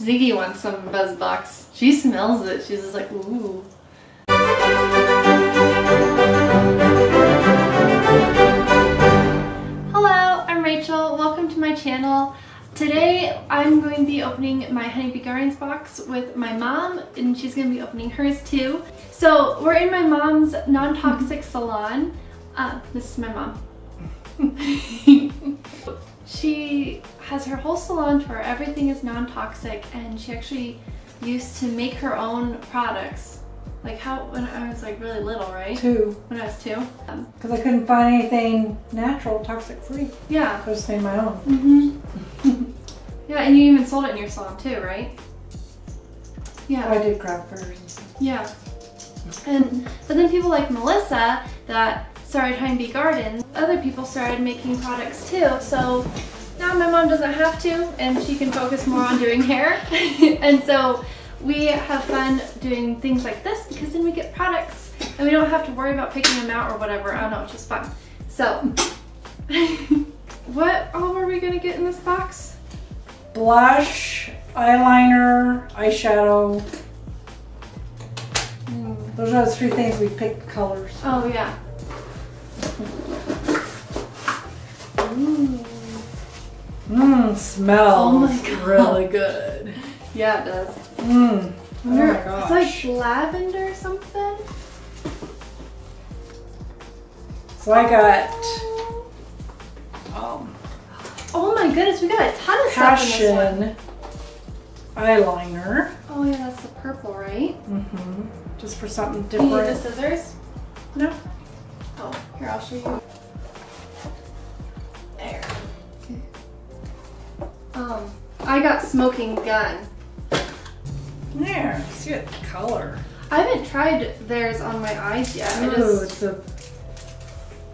Ziggy wants some of BuzzBox. She smells it. She's just like, ooh. Hello, I'm Rachel. Welcome to my channel. Today I'm going to be opening my Honeybee Gardens box with my mom, and she's going to be opening hers too. So we're in my mom's non-toxic salon. This is my mom. She has her whole salon to where everything is non-toxic, and she actually used to make her own products. Like when I was like really little, right? 2. When I was 2. Because I couldn't find anything natural, toxic free. Yeah. I just made my own. Yeah, and you even sold it in your salon too, right? Yeah. Oh, I did craft fairs and stuff. Yeah. But then people like Melissa that started Honeybee Gardens, other people started making products too. So now my mom doesn't have to, and she can focus more on doing hair. And so we have fun doing things like this because then we get products and we don't have to worry about picking them out or whatever. I don't know, it's just fun. So, what all were we gonna get in this box? Blush, eyeliner, eyeshadow. Those are the 3 things we picked colors. Oh yeah. Smells really good. Yeah, it does. Oh my gosh. It's like lavender or something. So I got oh my goodness, we got a ton of stuff in this one. eyeliner. Oh yeah, that's the purple, right? Just for something Do you different. need the scissors? No. Oh, here, I'll show you. There. I got smoking gun. There, see the color. I haven't tried theirs on my eyes yet. Ooh, it's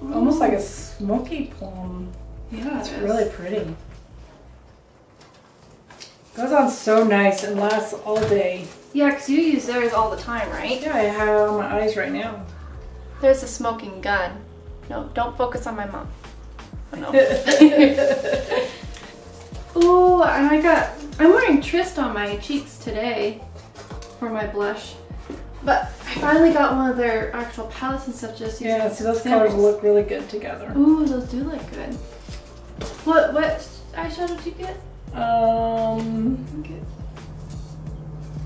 almost like a smoky plum. Yeah, It's really pretty. Goes on so nice and lasts all day. Yeah, because you use theirs all the time, right? Yeah, I have it on my eyes right now. There's a smoking gun. No, don't focus on my mom. Oh, no. Ooh, and I'm wearing Tryst on my cheeks today for my blush. But I finally got one of their actual palettes and stuff just using Yeah, so those samples. colors look really good together. Ooh, those do look good. What eyeshadow did you get?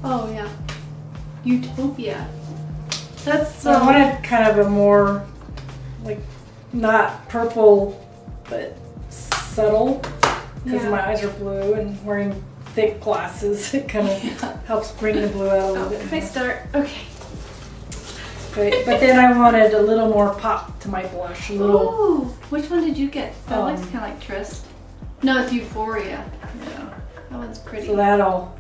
Oh yeah, Utopia. That's so I wanted kind of a more, like, not purple, but subtle. Because my eyes are blue and wearing thick glasses, it kind of helps bring the blue out a little bit. Can I start? Okay. But then I wanted a little more pop to my blush. Ooh, which one did you get? That looks kind of like Tryst. No, it's Euphoria. Yeah. That one's pretty. So that'll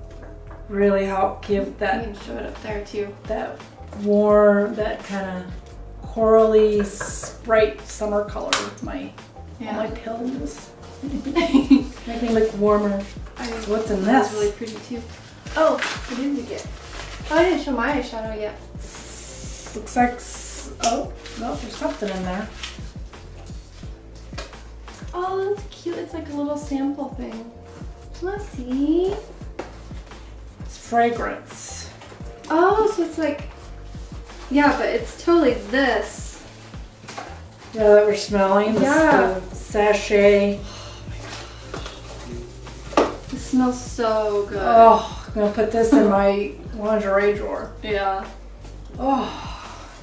really help give that. You can show it up there too. That warm, that kind of corally, bright summer color with my my pills. Make me look warmer. So what's in this? That's really pretty too. Oh, what did we get? Oh, I didn't show my eyeshadow yet. Looks like, oh, no, there's something in there. Oh, that's cute. It's like a little sample thing. Let's see. It's fragrance. Oh, so it's like, yeah, but it's totally this. Yeah, that we're smelling. Yeah. The sachet. It smells so good. Oh, I'm gonna put this in my lingerie drawer. Yeah. Oh.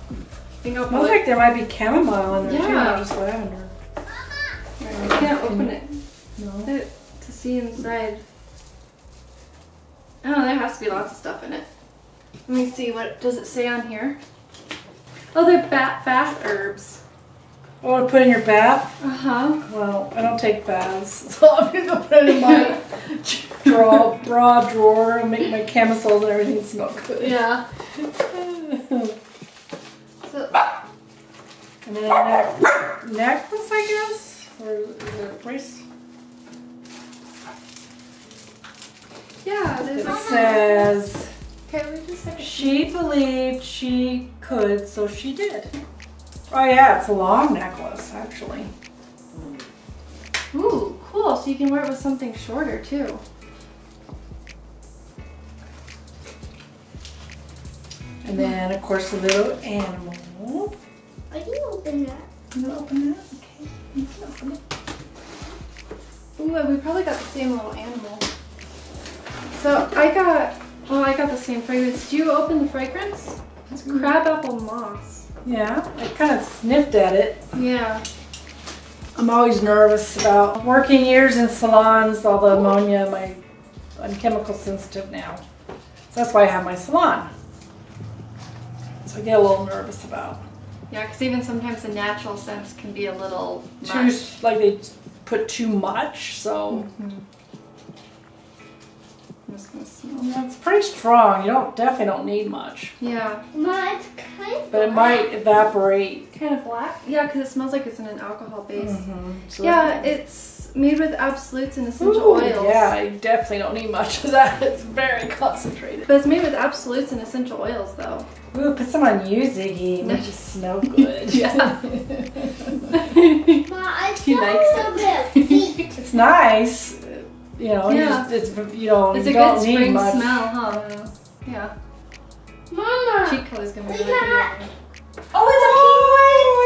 I think I'll Smells like there might be chamomile in there too, Yeah. not just lavender. I can't open it. No. To see inside. Oh, there has to be lots of stuff in it. Let me see, what does it say on here? Oh, they're bath herbs. Oh, to put in your bath? Uh-huh. Well, I don't take baths, so I'm gonna put it in my bra drawer and make my camisoles and everything smell good. Yeah. So, and then a necklace, I guess? Or is it a brace? yeah, there's It says, okay, wait just a second. she believed she could, so she did. Oh yeah, it's a long necklace, actually. Ooh, cool. So you can wear it with something shorter too. And then, of course, the little animal. I can open that. You want to open that? Okay. You can open it. Ooh, we probably got the same little animal. So I got the same fragrance. Did you open the fragrance? It's crabapple moss. Yeah, I kind of sniffed at it. Yeah. I'm always nervous about working years in salons, all the ammonia, I'm chemical sensitive now. So that's why I have my salon. So I get a little nervous about. Yeah, because even sometimes the natural scents can be a little much. Like they put too much, so. I'm just gonna smell. Yeah, it's pretty strong. You definitely don't need much. Yeah. Ma, it's kind of But it might evaporate. Kind of black? Yeah, because it smells like it's in an alcohol base. So Yeah, it's made with absolutes and essential oils. Yeah, I definitely don't need much of that. It's very concentrated. But it's made with absolutes and essential oils, though. Ooh, put some on you, Ziggy. It just smell good. Yeah. Ma, I He likes smell a bit sweet. It's nice. You know, Yeah. it's It's you don't a good need spring much. smell, huh? Yeah. Mama, Cheek color's gonna be we really got- good. Oh,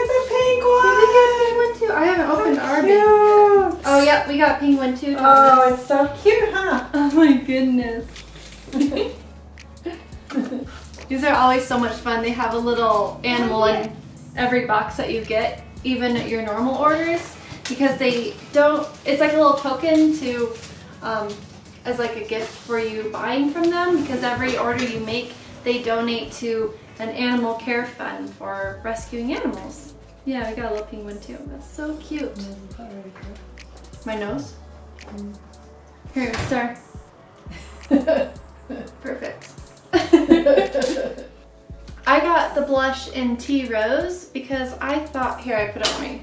it's a penguin! Did we get a penguin too? I haven't opened our baby. Cute. Oh, yeah, we got penguin too, Oh, Thomas. it's so cute, huh? Oh my goodness. These are always so much fun. They have a little animal in every box that you get, even at your normal orders, because they don't, it's like a little token to, as like a gift for you buying from them, because every order you make, they donate to an animal care fund for rescuing animals. Yeah, I got a little penguin too. That's so cute. My nose? Here, star. Perfect. I got the blush in Tea Rose because I thought, here I put it on my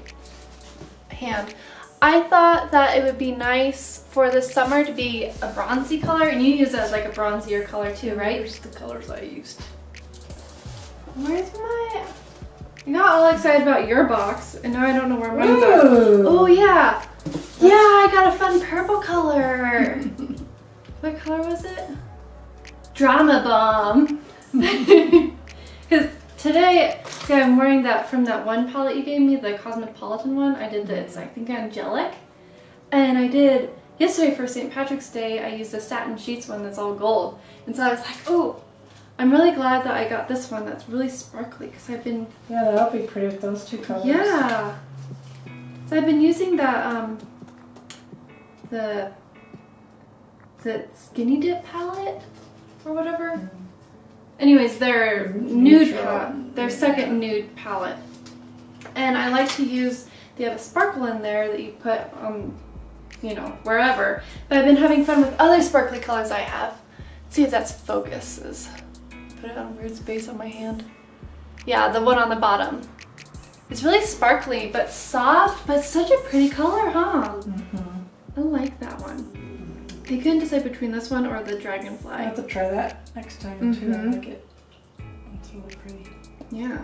hand. I thought that it would be nice for this summer to be a bronzy color, and you use it as like a bronzier color too, right? Here's the colors I used. Where's my... I got all excited about your box, and now I don't know where mine's are. Ooh. Oh yeah! Yeah, I got a fun purple color! What color was it? Drama Bomb! Because today, see, I'm wearing that from that one palette you gave me, the Cosmopolitan one. I did this, I think, Angelic. And I did, yesterday for St. Patrick's Day, I used the Satin Sheets one that's all gold. And so I was like, oh, I'm really glad that I got this one that's really sparkly, because I've been... Yeah, that'll be pretty with those two colors. Yeah. So I've been using that, the Skinny Dip palette, or whatever. Anyways, their nude palette, their second nude palette. And I like to use, they have a sparkle in there that you put on, you know, wherever. But I've been having fun with other sparkly colors I have. Let's see if that's focuses. Put it on a weird space on my hand. Yeah, the one on the bottom. It's really sparkly, but soft, but such a pretty color, huh? I like that one. I couldn't decide between this one or the Dragonfly. I have to try that next time too. I like it. It's really pretty. Yeah.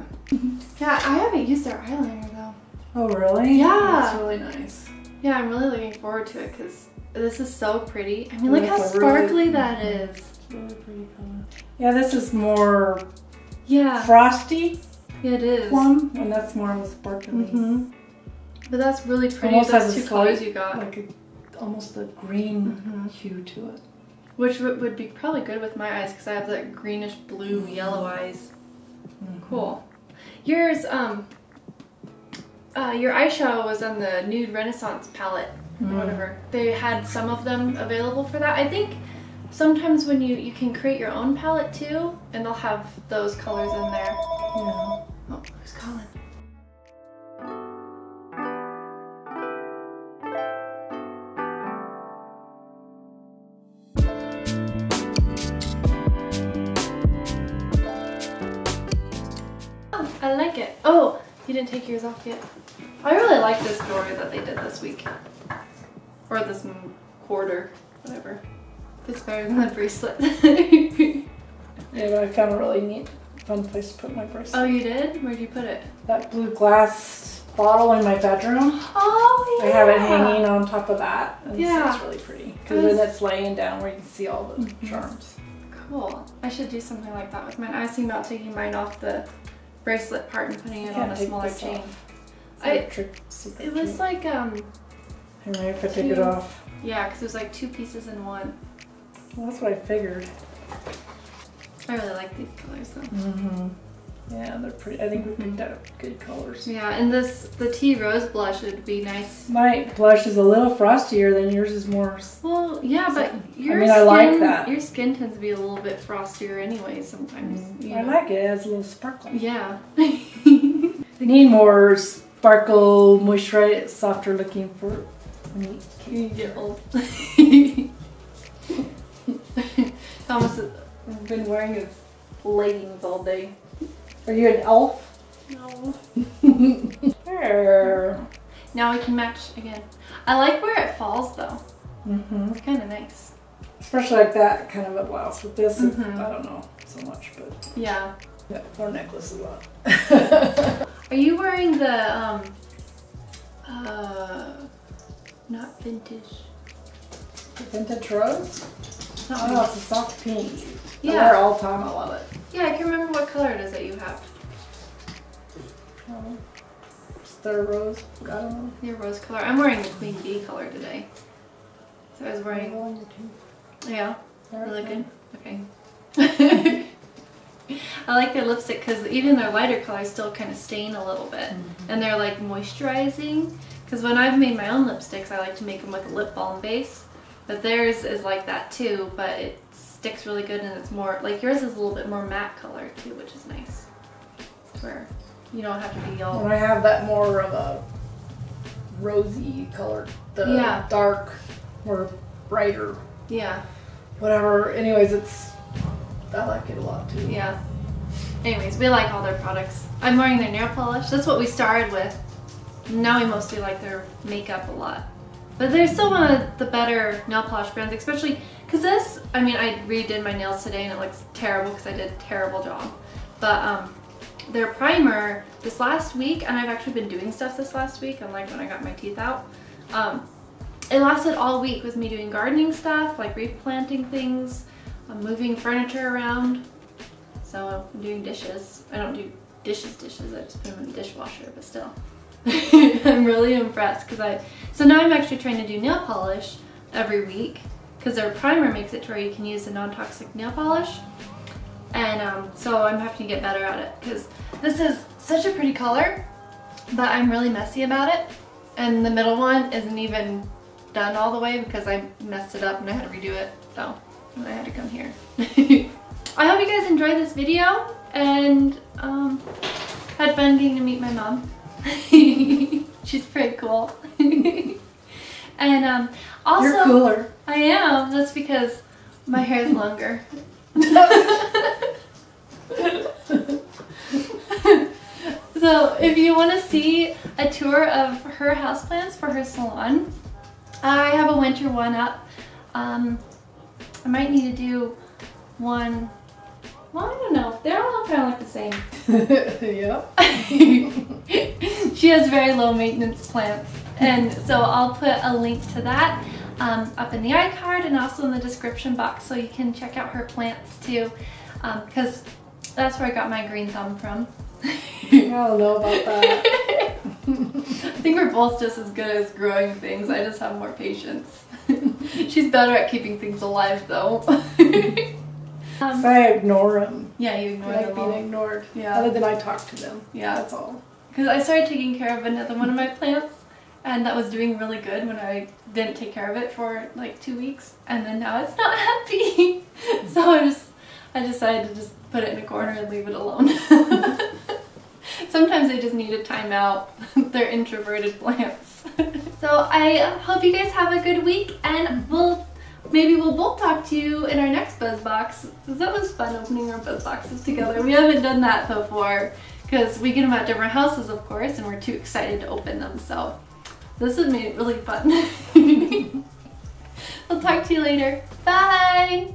Yeah, I haven't used their eyeliner though. Oh really? Yeah. That's really nice. Yeah, I'm really looking forward to it because this is so pretty. I mean, look how That's a sparkly really, that is. It's a really pretty color. Yeah, this is more Yeah. frosty Yeah, it is. plum, and that's more of a sparkly. But that's really pretty, Almost has those a two colors slight, you got. like almost a green hue to it. Which would be probably good with my eyes because I have that greenish blue yellow eyes. Cool. Yours, your eyeshadow was on the Nude Renaissance palette or whatever. They had some of them available for that. I think sometimes when you can create your own palette too, and they'll have those colors in there. Yeah. Oh, who's calling? Oh, I like it. Oh, you didn't take yours off yet. I really like this jewelry that they did this week. Or this quarter, whatever. It's better than the bracelet. Yeah, but I found a really neat, fun place to put my bracelet. Oh, you did? Where'd you put it? That blue glass bottle in my bedroom. Oh, yeah. I have it hanging on top of that. And Yeah. so it's really pretty. Because then it's laying down where you can see all the charms. Cool. I should do something like that with mine. I was thinking about taking mine off the bracelet part and putting it on a smaller chain. It was like Alright, if I take it off. Yeah, because it was like 2 pieces in one. Well, that's what I figured. I really like these colors though. Mm-hmm. Yeah, they're pretty. I think we picked out good colors. Yeah, and the tea rose blush would be nice. My blush is a little frostier than yours is more. Well, yeah, but I like that. Your skin tends to be a little bit frostier anyway sometimes. I like it. It has a little sparkle. Yeah. You need more sparkle, moisturize, softer looking for when you get old. Thomas has been wearing his leggings all day. Are you an elf? No. There. Now we can match again. I like where it falls though. Mm-hmm. It's kind of nice. Especially like that kind of a blouse. With this, I don't know so much, but yeah. Or necklace a lot. Are you wearing the not vintage? The vintage rose? Oh, it's a soft pink. Yeah. I wear it all the time. I love it. Yeah, I can remember what color it is that you have. It's their rose. I don't know. Your rose color. I'm wearing the queen bee color today. So I was wearing. Yeah. Really good. Okay. I like their lipstick because even their lighter colors still kind of stain a little bit, and they're like moisturizing. Because when I've made my own lipsticks, I like to make them with a lip balm base. But theirs is like that too, but it sticks really good and it's more, like yours is a little bit more matte color too, which is nice. Where you don't have to be all... And I have that more of a rosy color, the dark or brighter. Yeah. Whatever. Anyways, I like it a lot too. Yeah. Anyways, we like all their products. I'm wearing their nail polish. That's what we started with. Now we mostly like their makeup a lot. But they're still one of the better nail polish brands, especially because this, I mean, I redid my nails today and it looks terrible because I did a terrible job. But their primer this last week, and I've actually been doing stuff this last week, unlike when I got my teeth out. It lasted all week with me doing gardening stuff, like replanting things, moving furniture around. So I'm doing dishes. I don't do dishes, I just put them in the dishwasher, but still. I'm really impressed because so now I'm actually trying to do nail polish every week because their primer makes it to where you can use a non-toxic nail polish, and so I'm having to get better at it because this is such a pretty color, but I'm really messy about it, and the middle one isn't even done all the way because I messed it up and I had to redo it, so I had to come here. I hope you guys enjoyed this video and had fun getting to meet my mom. She's pretty cool. And also, you're cooler. I am. That's because my hair is longer. So if you want to see a tour of her houseplants for her salon, I have a winter one up. I might need to do one. Well, I don't know. They're all kind of like the same. Yep. She has very low maintenance plants, and so I'll put a link to that up in the iCard and also in the description box so you can check out her plants too, because that's where I got my green thumb from. I don't know about that. I think we're both just as good as growing things. I just have more patience. She's better at keeping things alive though. So I ignore them. Yeah, you ignore them. I them like all. being ignored. Yeah. Other than I talk to them. Yeah. That's all. Because I started taking care of another one of my plants, and that was doing really good when I didn't take care of it for like 2 weeks, and then now it's not happy. So I decided to just put it in a corner and leave it alone. Sometimes they just need a timeout. They're introverted plants. So I hope you guys have a good week, and maybe we'll both talk to you in our next Buzz Box, because that was fun opening our Buzz Boxes together. We haven't done that before, because we get them at different houses, of course, and we're too excited to open them, so this has made it really fun. I'll talk to you later. Bye!